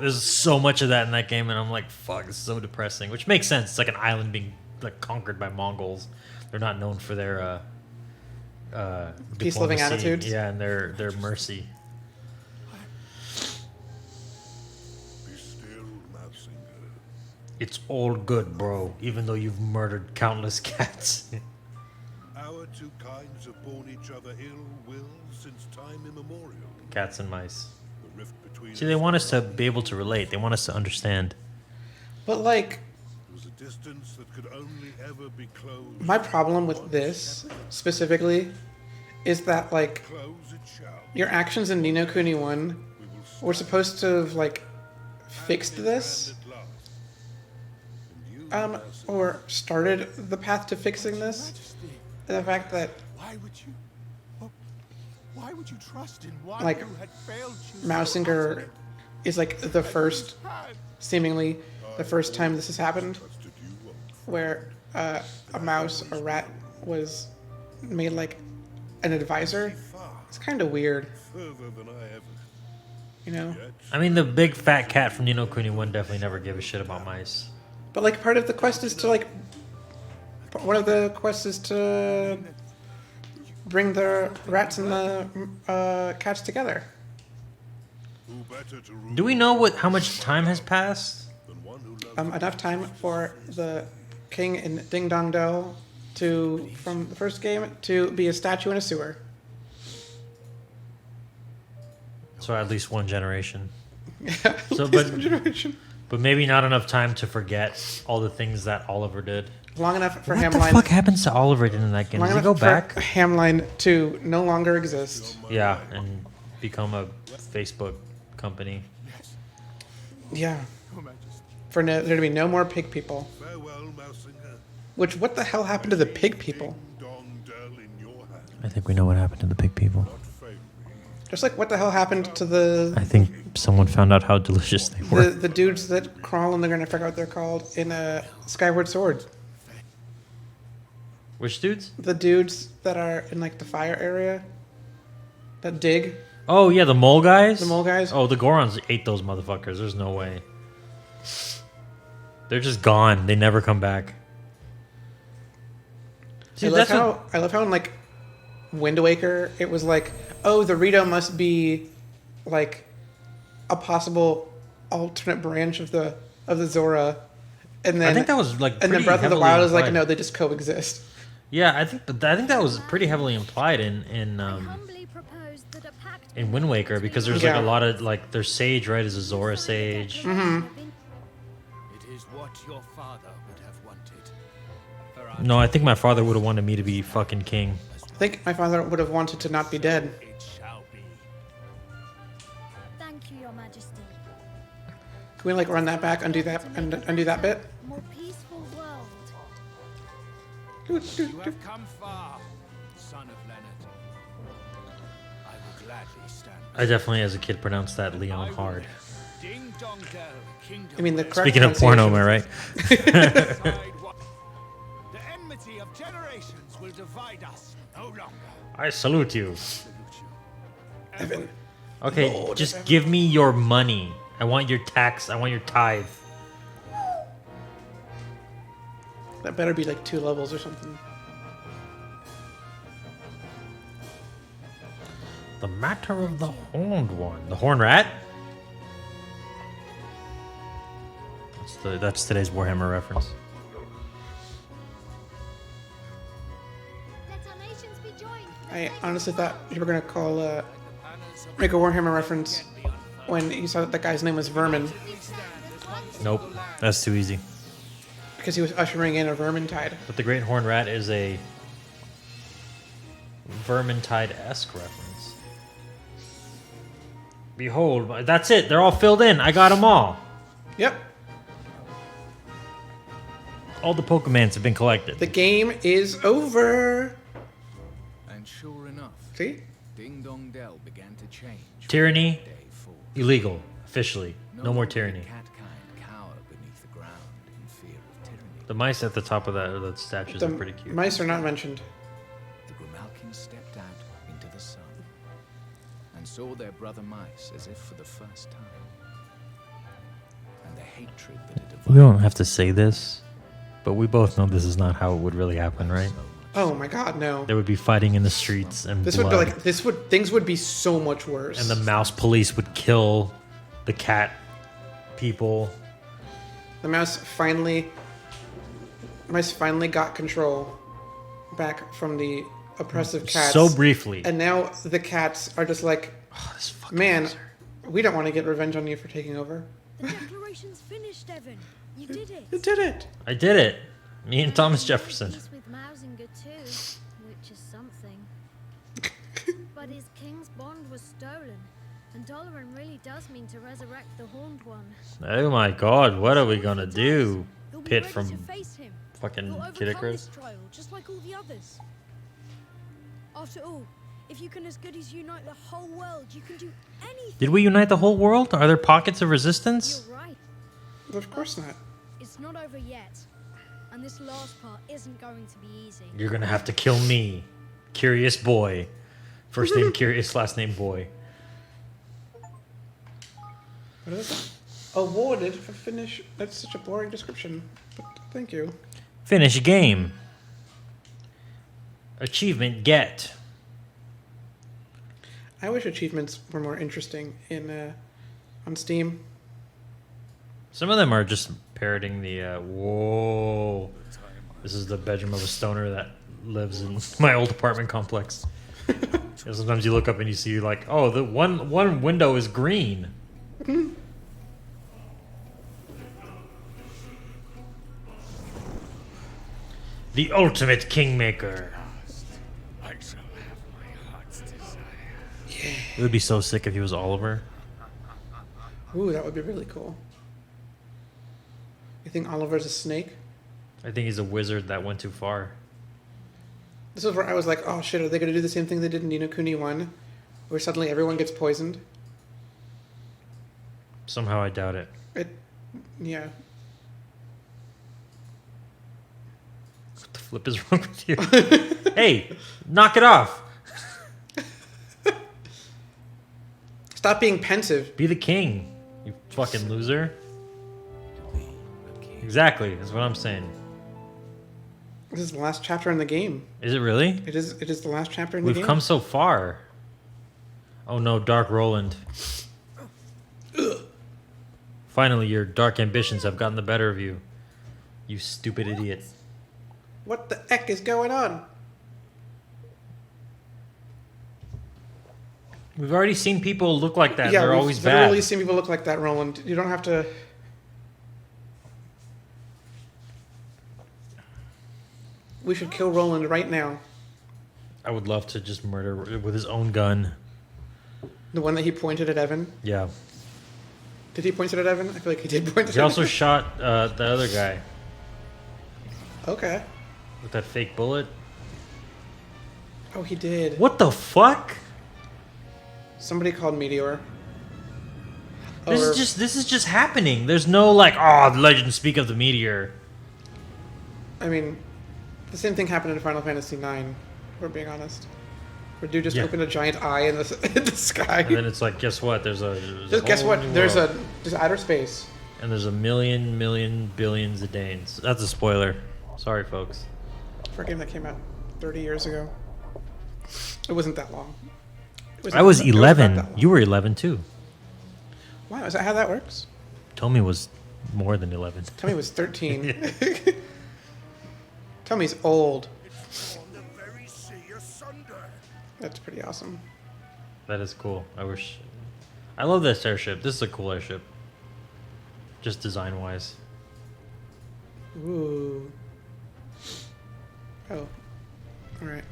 There's so much of that in that game, and I'm like, fuck, this is so depressing. Which makes sense. It's like an island being like conquered by Mongols. They're not known for their
Peace-loving
diplomacy.
attitudes.
Yeah, and their mercy.
Be still, Mousinger.
It's all good, bro. Even though you've murdered countless cats.
Our two kinds have borne each other ill will since time immemorial.
Cats and mice.
The rift between
See, they want us to be able to relate. They want us to understand.
But like,
There was a distance that could only ever be closed.
my problem with this specifically is that like
Close it shall.
your actions in Ni no Kuni 1
We will
were supposed to have like fixed
stand
this,
at last. And you, Mousinger,
or started the path to fixing this.
Majesty,
And the fact that
why would you trust in one
Like,
who had failed you so
Mousinger
utterly?
is like the first,
Had
seemingly the first time this has happened,
trusted you once.
where a mouse or rat was made like an advisor.
Far
It's kind of weird,
further than I ever
you know.
yet.
I mean, the big fat cat from Ni no Kuni 1 definitely never gave a shit about mice.
But like part of the quest is to like, one of the quests is to bring the rats and the cats together.
Who better to rule
Do we know how much time has passed?
than one who loves
Enough time for the king in Ding Dong Dell from the first game to be a statue in a sewer.
So at least one generation. So,
Please,
but-
generation.
But maybe not enough time to forget all the things that Oliver did.
Long enough for
What the
Hamline.
fuck happens to Oliver in that game?
Long
Does he
enough
go
for
back?
Hamline to no longer exist.
Yeah, and become a Facebook company.
Yeah.
Your Majesty.
For there to be no more pig people.
farewell, Mousinger.
Which, what the hell happened to the pig people?
Dong Dell in your hand.
I think we know what happened to the pig people.
Not fail me.
Just like what the hell happened to the
I think someone found out how delicious they were.
the dudes that crawl and they're gonna figure out what they're called in Skyward Sword.
Which dudes?
The dudes that are in like the fire area that dig.
Oh yeah, the mole guys.
The mole guys?
Oh, the Gorons ate those motherfuckers. There's no way. They're just gone. They never come back. See,
I love
that's
how
what,
I love how in like Wind Waker it was like, oh, the Rito must be like a possible alternate branch of the Zora, and then
I think that was like.
and then
pretty
Breath of the
heavily
Wild is like,
implied.
no, they just coexist.
Yeah, I think that was pretty heavily implied in
Humbly propose that a pact
in Wind Waker because there's like
Yeah.
a lot of like there's sage, right? Is a Zora sage.
Mm-hmm.
It is what your father would have wanted. For our
No, I think my father would have wanted me to be fucking king.
I think my father would have wanted to not be dead.
it shall be.
Thank you, Your Majesty.
Can we like run that back, undo that, and undo that bit?
More peaceful world.
You have come far, son of Leonard. I will gladly stand.
I definitely, as a kid, pronounced that
I
Leon
will
hard.
make Ding Dong Dell, kingdom.
I mean, the
where
correct
Speaking of porno, am I right?
decide what- The enmity of generations will divide us no longer.
I salute you.
Evan.
Okay, just give me your money. I want your tax. I want your tithe.
That better be like 2 levels or something.
The matter of the horned one. The horn rat? That's today's Warhammer reference.
Let our nations be joined. for the
I
sake of
honestly
the
thought
world.
you were gonna call make a Warhammer reference when you saw that the guy's name was Vermin
We stand as one
Nope, that's too easy.
because he was ushering in a Vermintide.
But the Great Horned Rat is a Vermintide-esque reference. Behold, that's it. They're all filled in. I got them all.
Yep.
All the Pokemans have been collected.
The game is over.
And sure enough,
See?
Ding Dong Dell began to change.
Tyranny,
Day 4.
illegal, officially. No more
longer did
tyranny.
Catkind cower beneath the ground in fear of tyranny.
The mice at the top of that statues
The
are pretty cute.
mice are not mentioned.
The Grimalkins stepped out into the sun and saw their brother mice as if for the first time. hatred that it
We don't have to say this, but we both know this is not how it would really happen, right?
Oh my god, no.
There would be fighting in the streets and
This
blood,
would be like things would be so much worse.
and the mouse police would kill the cat people.
The mouse finally got control back from the oppressive cats.
So briefly.
And now the cats are just like,
Oh, this fucking
man,
loser.
we don't want to get revenge on you for taking over.
The declaration's finished, Evan. You did it.
You did it.
I did it. Me and Thomas Jefferson.
Peace with Mausinger too, which is something. But his king's bond was stolen, and Doloran really does mean to resurrect the Horned One.
Oh my god, what are we gonna do?
He'll be
Pit
ready
from
to face him.
fucking
He'll overcome
Kiddickers?
this trial, just like all the others. After all, if you can as good as unite the whole world, you can do anything.
Did we unite the whole world? Are there pockets of resistance?
You're right.
Of course not.
It's not over yet. And this last part isn't going to be easy.
You're gonna have to kill me. Curious Boy. First name Curious, last name Boy.
What is it? Awarded for finish. That's such a boring description. But thank you.
Finish game. Achievement get.
I wish achievements were more interesting in on Steam.
Some of them are just parroting the, whoa. This is the bedroom of a stoner that lives in my old apartment complex. And sometimes you look up and you see like, oh, the one window is green. The ultimate kingmaker.
I shall have my heart's desire.
It would be so sick if he was Oliver.
Ooh, that would be really cool. You think Oliver's a snake?
I think he's a wizard that went too far.
This is where I was like, oh shit, are they going to do the same thing they did in Ni no Kuni 1? Where suddenly everyone gets poisoned?
Somehow I doubt it.
Yeah.
What the flip is wrong with you? Hey, knock it off.
Stop being pensive.
Be the king, you fucking loser. Exactly, that's what I'm saying.
This is the last chapter in the game.
Is it really?
It is the last chapter in the
We've
game.
come so far. Oh no, Dark Roland. Finally, your dark ambitions have gotten the better of you. You stupid idiot.
What the heck is going on?
We've already seen people look like that.
Yeah,
They're
we've
always
literally
bad.
seen people look like that, Roland. You don't have to... We should kill Roland right now.
I would love to just murder with his own gun.
The one that he pointed at Evan.
Yeah.
Did he point it at Evan? I feel like he did point it
He
at
also
Evan.
shot the other guy
Okay.
with that fake bullet.
Oh, he did.
What the fuck?
Somebody called Meteor.
This
Or-
is just happening. There's no like, oh, the legends speak of the meteor.
I mean, the same thing happened in Final Fantasy IX, if we're being honest. Where dude just
Yeah.
opened a giant eye in the, in the sky.
And then it's like, guess what? There's a
Just guess
whole
what?
new
There's
world.
there's outer space.
And there's a million billions of Danes. That's a spoiler. Sorry, folks.
For a game that came out 30 years ago. It wasn't that long. It
I was
it not
11.
that long.
You were 11 too.
Wow, is that how that works?
Tommy was more than 11.
Tommy was 13. Tommy's old.
On the very sea asunder.
That's pretty awesome.
That is cool. I wish. I love this airship. This is a cool airship. Just design wise.
Ooh. Oh. Alright.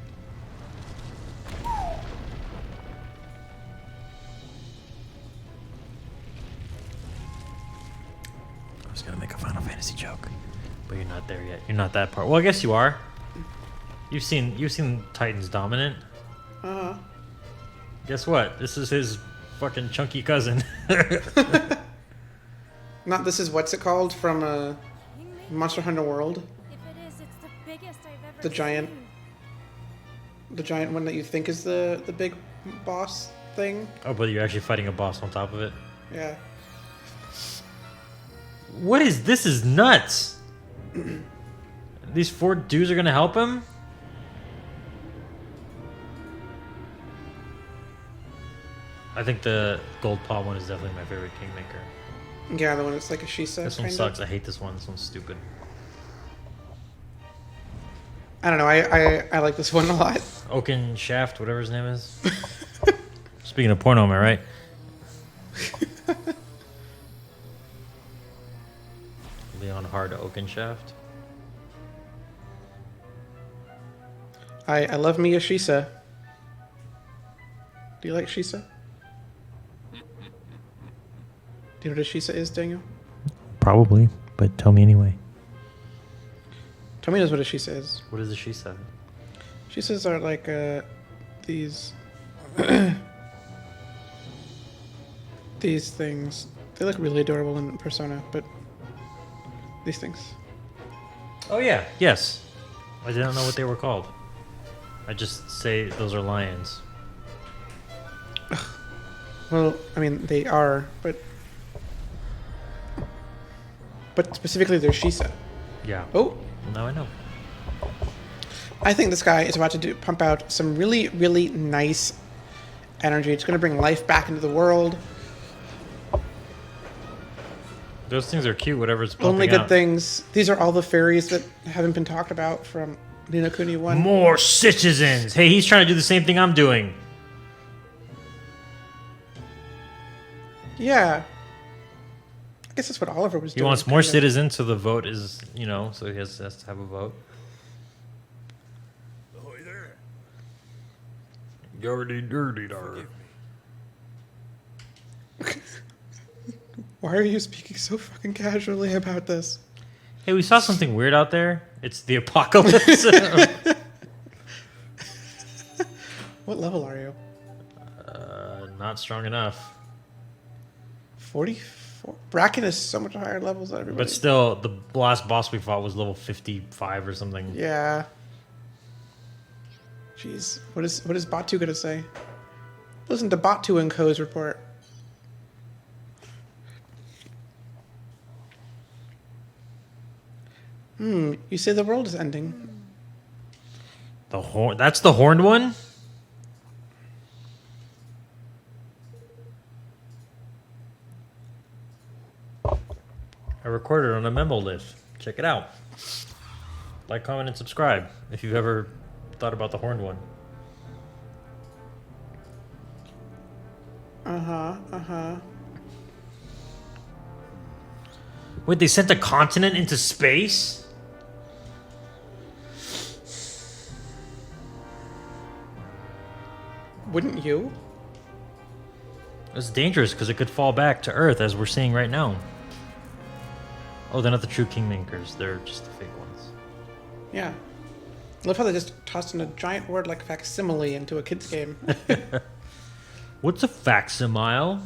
I was gonna make a Final Fantasy joke, but you're not there yet. You're not that part. Well, I guess you are. You've seen Titan's Dominant.
Uh-huh.
Guess what? This is his fucking chunky cousin.
Not this is what's it called from Monster Hunter World?
If it is, it's the biggest I've ever
The giant-
seen.
The giant one that you think is the big boss thing?
Oh, but you're actually fighting a boss on top of it.
Yeah.
What is this? Is nuts. These 4 dudes are gonna help him? I think the gold paw one is definitely my favorite Kingmaker.
Yeah, the one that's like a Shisa.
This one
kinda.
sucks. I hate this one. This one's stupid.
I don't know. I like this one a lot.
Oaken Shaft, whatever his name is. Speaking of porno, am I right? Leon Hard Oaken Shaft.
I love me a Shisa. Do you like Shisa? Do you know what a Shisa is, Daniel?
Probably, but tell me anyway.
Tommy knows what a Shisa is.
What is a Shisa?
Shisas are like these these things. They look really adorable in Persona, but these things.
Oh yeah, yes. I didn't know what they were called. I just say those are lions.
Well, I mean they are, but specifically they're Shisa.
Yeah.
Oh,
Now I know.
I think this guy is about to pump out some really, really nice energy. It's going to bring life back into the world.
Those things are cute, whatever's pumping
Only good
out.
things. These are all the fairies that haven't been talked about from Ni no Kuni 1.
More citizens! Hey, he's trying to do the same thing I'm doing.
Yeah. I guess that's what Oliver was
He
doing.
wants more
kinda.
citizens, so the vote is, you know, so he has to have a vote.
Ahoy there.
Dirty, dirty, dirty.
Why are you speaking so fucking casually about this?
Hey, we saw something weird out there. It's the apocalypse.
What level are you?
Not strong enough.
44? Bracken is so much higher levels than everybody.
But still, the last boss we fought was level 55 or something.
Yeah. Jeez. What is Batu gonna say? Listen to Batu and Ko's report. You say the world is ending.
The horn. That's the horned one? I recorded on a memo list. Check it out. Like, comment, and subscribe if you've ever thought about the horned one. Wait, they sent a continent into space?
Wouldn't you?
It's dangerous because it could fall back to Earth, as we're seeing right now. Oh, they're not the true kingmakers. They're just the fake ones.
Yeah. I love how they just tossed in a giant word like facsimile into a kid's game.
What's a facsimile?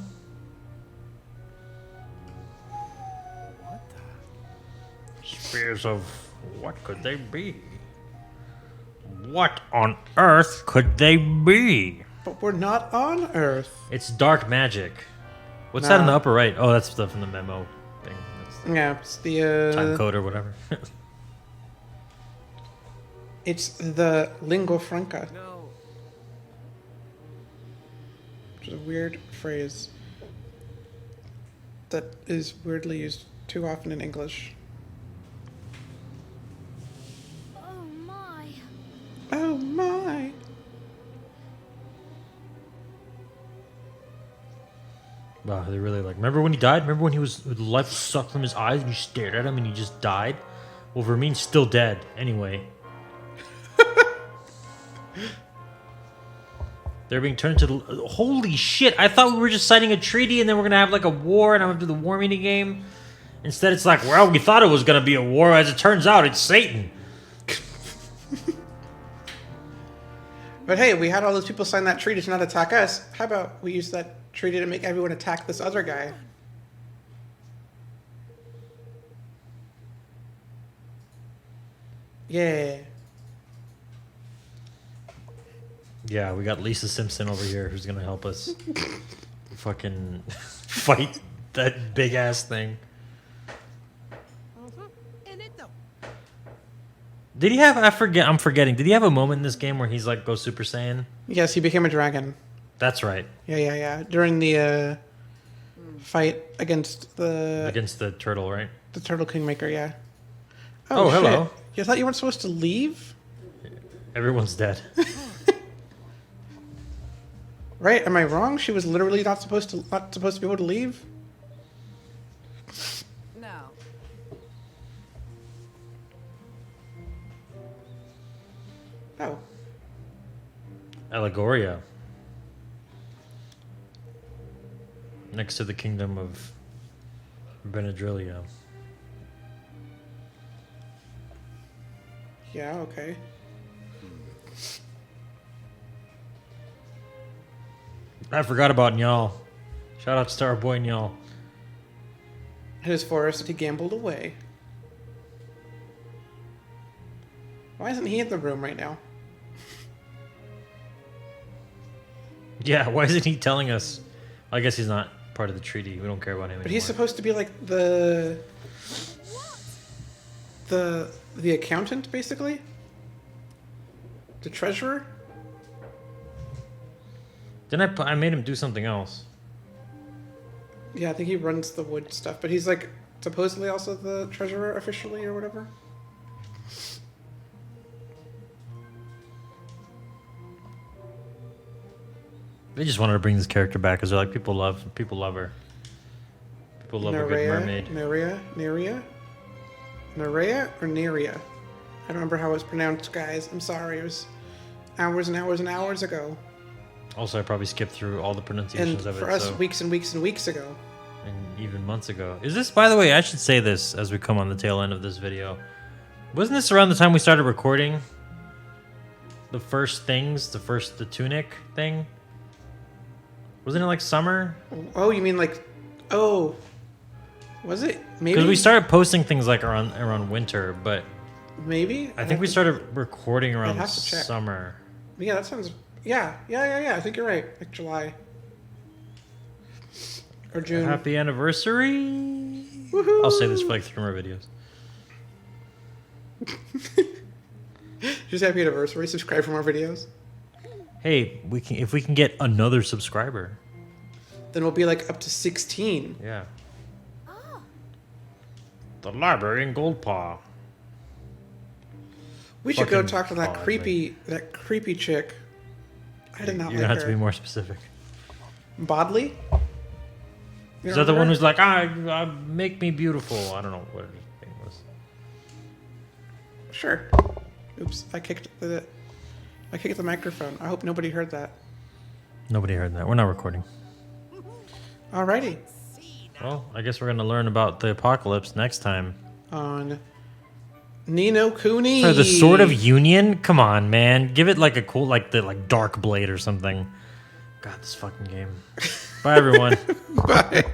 Spears of... what could they be? What on earth could they be?
But we're not on Earth.
It's dark magic. What's that in the
Nah.
upper right? Oh, that's stuff in the memo thing. That's the
Yeah, it's
time
the
code or whatever.
it's the lingua franca,
No.
which is a weird phrase that is weirdly used too often in English.
Oh my.
Oh my!
Wow, they're really like. Remember when he died? Remember when he was the life was sucked from his eyes and you stared at him and he just died? Well, Vermeen's still dead anyway. They're being turned to the. Holy shit! I thought we were just signing a treaty and then we're gonna have like a war and I'm gonna do the war mini game. Instead, it's like, well, we thought it was gonna be a war. As it turns out, it's Satan.
But hey, we had all those people sign that treaty to not attack us. How about we use that treaty to make everyone attack this other guy? Yeah.
Yeah, we got Lisa Simpson over here who's gonna help us fucking fight that big ass thing. Did he have? I'm forgetting. Did he have a moment in this game where he's like goes Super Saiyan?
Yes, he became a dragon.
That's right.
Yeah. During the fight against
the turtle, right?
the Turtle Kingmaker. Yeah.
Oh, hello.
Shit. You thought you weren't supposed to leave?
Everyone's dead.
Right? Am I wrong? She was literally not supposed to be able to leave.
No.
Oh.
Allegoria. Next to the kingdom of Benadrylia.
Yeah. Okay.
I forgot about Nyal. Shout out to our boy Nyal.
His forest that he gambled away. Why isn't he in the room right now?
Yeah, why isn't he telling us? I guess he's not part of the treaty. We don't care about him
But
anymore.
he's supposed to be like the accountant, basically. The treasurer.
Then I made him do something else.
Yeah, I think he runs the wood stuff, but he's like supposedly also the treasurer officially or whatever.
They just wanted to bring this character back because they're like people love her. People love a good mermaid.
Nerea or Nerea? I don't remember how it was pronounced, guys. I'm sorry. It was hours and hours and hours ago.
Also, I probably skipped through all the pronunciations
And
of
for
it.
us,
So,
weeks and weeks and weeks ago.
and even months ago. Is this, by the way, I should say this as we come on the tail end of this video. Wasn't this around the time we started recording the first things, the tunic thing? Wasn't it like summer?
Oh, you mean like... Oh. Was it? Maybe?
Because we started posting things like around winter, but
Maybe?
I think we started recording around
have to check.
summer.
Yeah, that sounds... Yeah. I think you're right. Like July. Or June.
Happy anniversary!
Woohoo!
I'll say this for like 3 more videos.
Just happy anniversary. Subscribe for more videos.
Hey, if we can get another subscriber.
Then we'll be like up to 16.
Yeah. The library in Goldpaw.
We should go
Fucking
talk to that
God,
creepy chick. I did not
You're
like
gonna have to
her.
be more specific.
Bodley? You
Is that the
remember
one
her?
who's like, make me beautiful? I don't know what her thing was.
Sure. Oops, I kicked the microphone. I hope nobody heard that.
Nobody heard that. We're not recording.
Alrighty.
Well, I guess we're gonna learn about the apocalypse next time.
On Nino Kuni.
For the Sword of Union? Come on, man. Give it like a cool, like Dark Blade or something. God, this fucking game. Bye, everyone.
Bye.